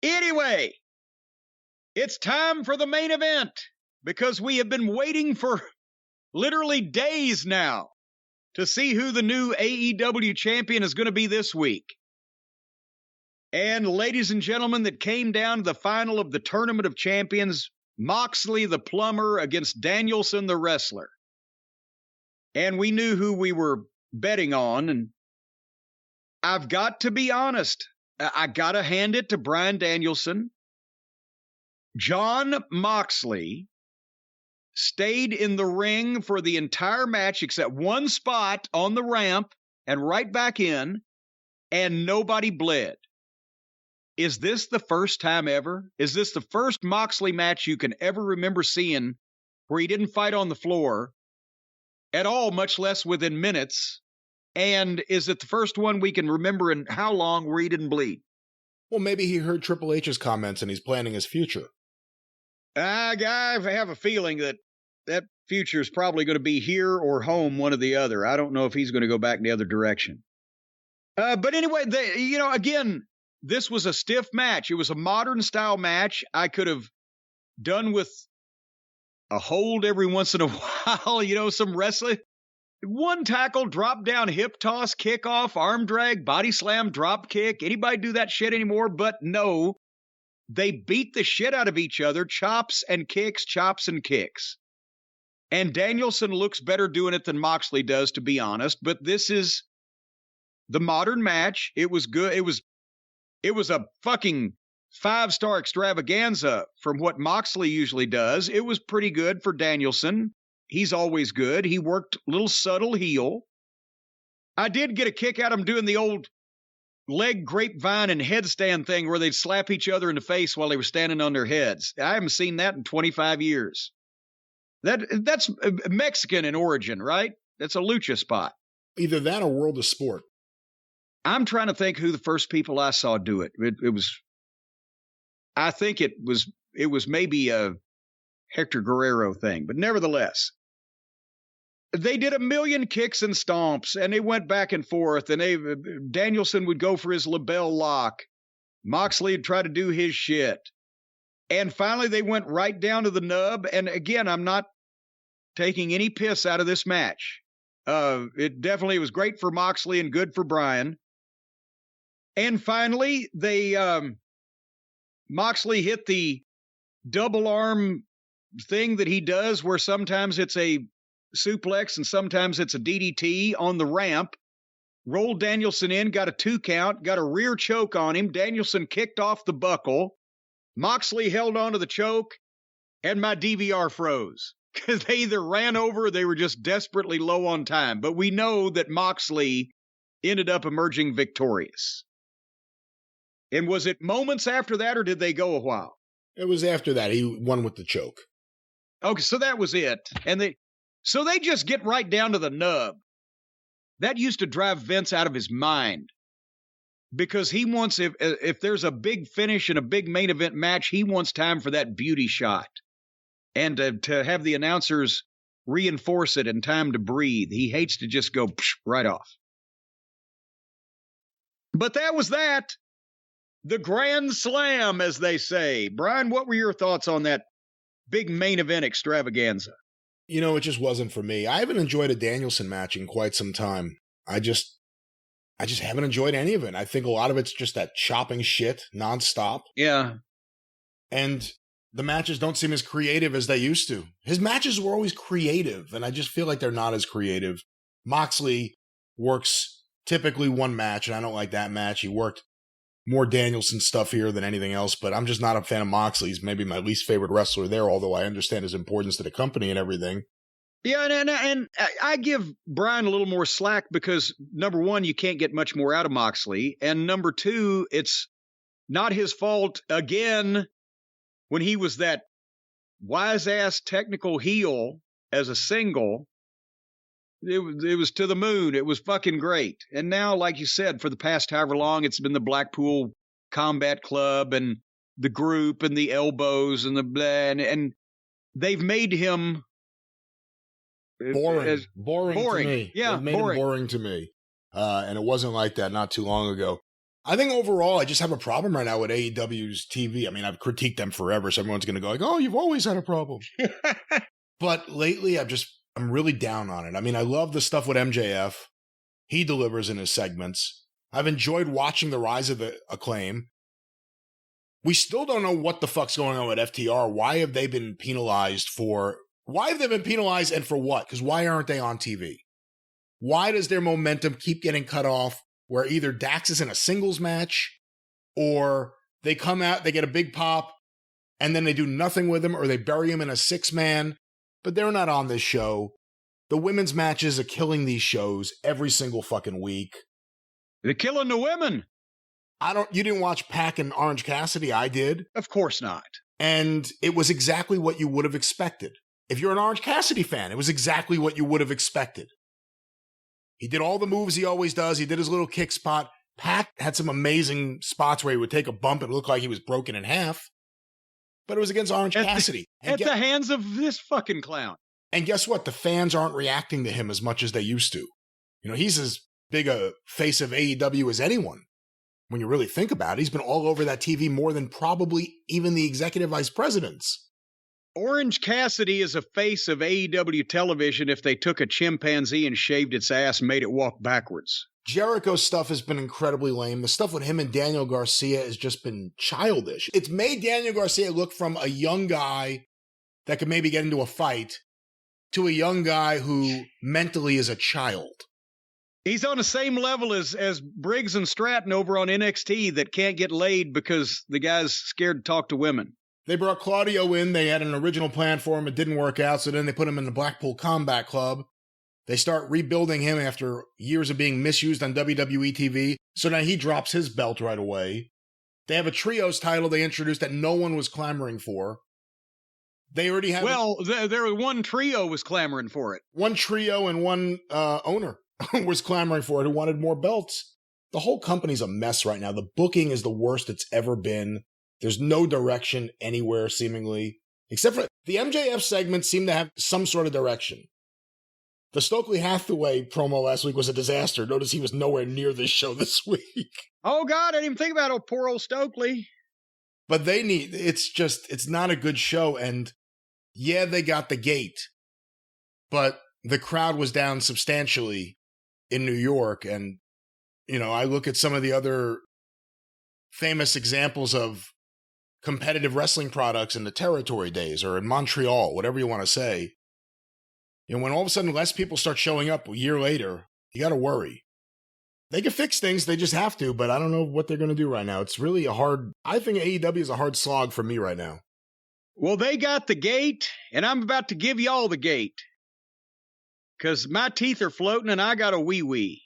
Anyway, it's time for the main event because we have been waiting for literally days now to see who the new AEW champion is going to be this week. And ladies and gentlemen, that came down to the final of the Tournament of Champions, Moxley the plumber against Danielson the wrestler. And we knew who we were betting on, and I've got to be honest. I got to hand it to Bryan Danielson. Jon Moxley stayed in the ring for the entire match except one spot on the ramp and right back in, and nobody bled. Is this the first time ever? Is this the first Moxley match you can ever remember seeing where he didn't fight on the floor at all, much less within minutes? And is it the first one we can remember in how long where he didn't bleed? Well, maybe he heard Triple H's comments and he's planning his future. I have a feeling that future is probably going to be here or home, one or the other. I don't know if he's going to go back in the other direction. But anyway, again, this was a stiff match. It was a modern style match. I could have done with a hold every once in a while, some wrestling. One tackle, drop down, hip toss, kick off, arm drag, body slam, drop kick. Anybody do that shit anymore? But no, they beat the shit out of each other. Chops and kicks, chops and kicks. And Danielson looks better doing it than Moxley does, to be honest. But this is the modern match. It was good. It was a fucking 5-star extravaganza from what Moxley usually does. It was pretty good for Danielson. He's always good. He worked a little subtle heel. I did get a kick out of him doing the old leg grapevine and headstand thing where they'd slap each other in the face while they were standing on their heads. I haven't seen that in 25 years. That's Mexican in origin, right? That's a lucha spot. Either that or World of Sport. I'm trying to think who the first people I saw do it. I think it was maybe a Hector Guerrero thing, but nevertheless, they did a million kicks and stomps, and they went back and forth, and Danielson would go for his label lock. Moxley would try to do his shit. And finally, they went right down to the nub, and again, I'm not taking any piss out of this match. It definitely was great for Moxley and good for Bryan. And finally, Moxley hit the double arm thing that he does where sometimes it's a suplex and sometimes it's a DDT on the ramp. Rolled Danielson in, got a 2 count, got a rear choke on him. Danielson kicked off the buckle. Moxley held onto the choke, and my DVR froze because they either ran over or they were just desperately low on time. But we know that Moxley ended up emerging victorious. And was it moments after that, or did they go a while? It was after that. He won with the choke. Okay, so that was it. And they just get right down to the nub. That used to drive Vince out of his mind. Because he wants, if there's a big finish and a big main event match, he wants time for that beauty shot. And to have the announcers reinforce it and time to breathe. He hates to just go right off. But that was that. The Grand Slam, as they say. Brian, what were your thoughts on that big main event extravaganza? It just wasn't for me. I haven't enjoyed a Danielson match in quite some time. I just haven't enjoyed any of it. I think a lot of it's just that chopping shit nonstop. Yeah. And the matches don't seem as creative as they used to. His matches were always creative, and I just feel like they're not as creative. Moxley works typically one match, and I don't like that match. He worked more Danielson stuff here than anything else, but I'm just not a fan of Moxley. He's maybe my least favorite wrestler there, although I understand his importance to the company and everything. Yeah, and I give Bryan a little more slack because, number one, you can't get much more out of Moxley, and number two, it's not his fault, again, when he was that wise-ass technical heel as a single. It was to the moon. It was fucking great. And now, like you said, for the past however long, it's been the Blackpool Combat Club and the group and the elbows and the blah, and they've made him boring to me. Yeah, they've made him boring to me. And it wasn't like that not too long ago. I think overall, I just have a problem right now with AEW's TV. I mean, I've critiqued them forever, so everyone's going to go like, oh, you've always had a problem. But lately, I'm really down on it. I mean, I love the stuff with MJF. He delivers in his segments. I've enjoyed watching the rise of the Acclaim. We still don't know what the fuck's going on with FTR. Why have they been penalized and for what? Because why aren't they on TV? Why does their momentum keep getting cut off where either Dax is in a singles match or they come out, they get a big pop, and then they do nothing with him, or they bury him in a 6-man, but they're not on this show. The women's matches are killing these shows every single fucking week. They're killing the women. You didn't watch Pac and Orange Cassidy. I did. Of course not. And it was exactly what you would have expected. If you're an Orange Cassidy fan, it was exactly what you would have expected. He did all the moves he always does. He did his little kick spot. Pac had some amazing spots where he would take a bump and look like he was broken in half. But it was against Orange Cassidy. At the hands of this fucking clown. And guess what? The fans aren't reacting to him as much as they used to. You know, he's as big a face of AEW as anyone. When you really think about it, he's been all over that TV more than probably even the executive vice presidents. Orange Cassidy is a face of AEW television if they took a chimpanzee and shaved its ass and made it walk backwards. Jericho's stuff has been incredibly lame. The stuff with him and Daniel Garcia has just been childish. It's made Daniel Garcia look from a young guy that could maybe get into a fight to a young guy who mentally is a child. He's on the same level as Briggs and Stratton over on NXT that can't get laid because the guy's scared to talk to women. They brought Claudio in. They had an original plan for him. It didn't work out, so then they put him in the Blackpool Combat Club. They start rebuilding him after years of being misused on WWE TV, so now he drops his belt right away. They have a trios title they introduced that no one was clamoring for. They already have... Well, there one trio was clamoring for it. One trio and one owner was clamoring for it who wanted more belts. The whole company's a mess right now. The booking is the worst it's ever been. There's no direction anywhere, seemingly. Except for the MJF segments seem to have some sort of direction. The Stokely Hathaway promo last week was a disaster. Notice he was nowhere near this show this week. Oh, God, I didn't even think about poor old Stokely. But it's not a good show. And yeah, they got the gate. But the crowd was down substantially in New York. And, you know, I look at some of the other famous examples of competitive wrestling products in the territory days or in Montreal, whatever you want to say. You know, when all of a sudden less people start showing up a year later, you got to worry. They can fix things, they just have to, but I don't know what they're going to do right now. It's really I think AEW is a hard slog for me right now. Well, they got the gate, and I'm about to give y'all the gate. Because my teeth are floating and I got a wee-wee.